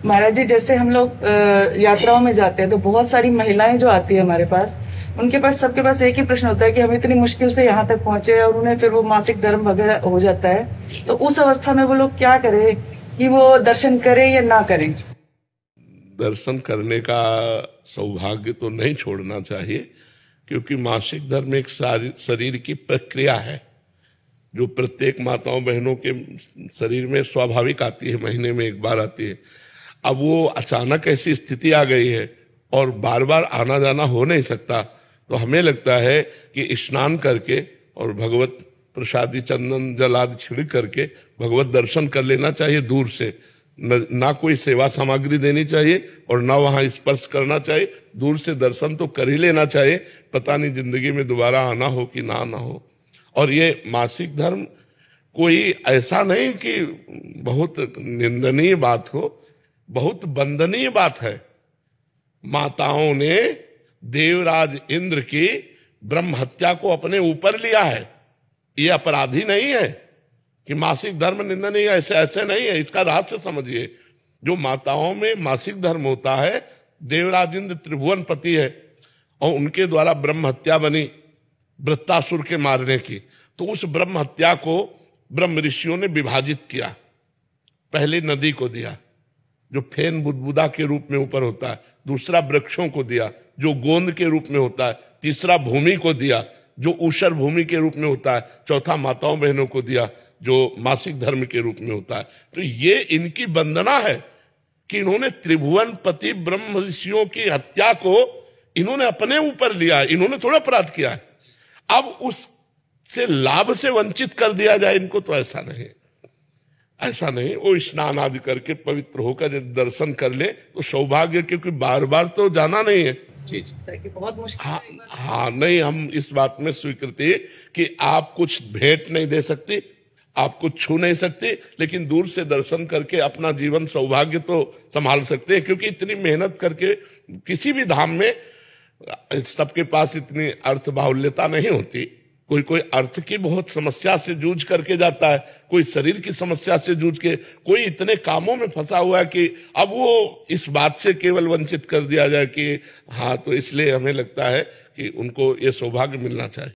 महाराज जी, जैसे हम लोग यात्राओं में जाते हैं तो बहुत सारी महिलाएं जो आती है हमारे पास, उनके पास सबके पास एक ही प्रश्न होता है कि हम इतनी मुश्किल से यहाँ तक पहुंचे और उन्हें फिर वो मासिक धर्म वगैरह हो जाता है, तो उस अवस्था में वो लोग क्या करें कि वो दर्शन करें या ना करें? दर्शन करने का सौभाग्य तो नहीं छोड़ना चाहिए, क्योंकि मासिक धर्म एक शरीर की प्रक्रिया है जो प्रत्येक माताओं बहनों के शरीर में स्वाभाविक आती है, महीने में एक बार आती है। अब वो अचानक ऐसी स्थिति आ गई है और बार बार आना जाना हो नहीं सकता, तो हमें लगता है कि स्नान करके और भगवत प्रसादी चंदन जल आदि छिड़क करके भगवत दर्शन कर लेना चाहिए दूर से। ना कोई सेवा सामग्री देनी चाहिए और ना वहां स्पर्श करना चाहिए, दूर से दर्शन तो कर ही लेना चाहिए। पता नहीं जिंदगी में दोबारा आना हो कि ना आना हो। और ये मासिक धर्म कोई ऐसा नहीं कि बहुत निंदनीय बात हो, बहुत वंदनीय बात है। माताओं ने देवराज इंद्र की ब्रह्म हत्या को अपने ऊपर लिया है। ये अपराधी नहीं है कि मासिक धर्म निंदनीय, ऐसे नहीं है। इसका रहस्य समझिए। जो माताओं में मासिक धर्म होता है, देवराज इंद्र त्रिभुवन पति है और उनके द्वारा ब्रह्म हत्या बनी वृत्तासुर के मारने की, तो उस ब्रह्म हत्या को ब्रह्म ऋषियों ने विभाजित किया। पहले नदी को दिया जो फेन बुदबुदा के रूप में ऊपर होता है, दूसरा वृक्षों को दिया जो गोंद के रूप में होता है, तीसरा भूमि को दिया जो ऊषर भूमि के रूप में होता है, चौथा माताओं बहनों को दिया जो मासिक धर्म के रूप में होता है। तो ये इनकी वंदना है कि इन्होंने त्रिभुवन पति ब्रह्म ऋषियों की हत्या को इन्होंने अपने ऊपर लिया, इन्होंने थोड़ा अपराध किया है। अब उससे लाभ से वंचित कर दिया जाए इनको, तो ऐसा नहीं, ऐसा नहीं। वो स्नान आदि करके पवित्र होकर यदि दर्शन कर ले तो सौभाग्य, क्योंकि बार बार तो जाना नहीं है। जी जी, बहुत मुश्किल। हाँ नहीं, हम इस बात में स्वीकृति कि आप कुछ भेंट नहीं दे सकती, आप कुछ छू नहीं सकते, लेकिन दूर से दर्शन करके अपना जीवन सौभाग्य तो संभाल सकते हैं। क्योंकि इतनी मेहनत करके किसी भी धाम में सबके पास इतनी अर्थ बाहुल्यता नहीं होती। कोई कोई अर्थ की बहुत समस्या से जूझ करके जाता है, कोई शरीर की समस्या से जूझ के, कोई इतने कामों में फंसा हुआ है कि अब वो इस बात से केवल वंचित कर दिया जाए कि हाँ, तो इसलिए हमें लगता है कि उनको ये सौभाग्य मिलना चाहिए।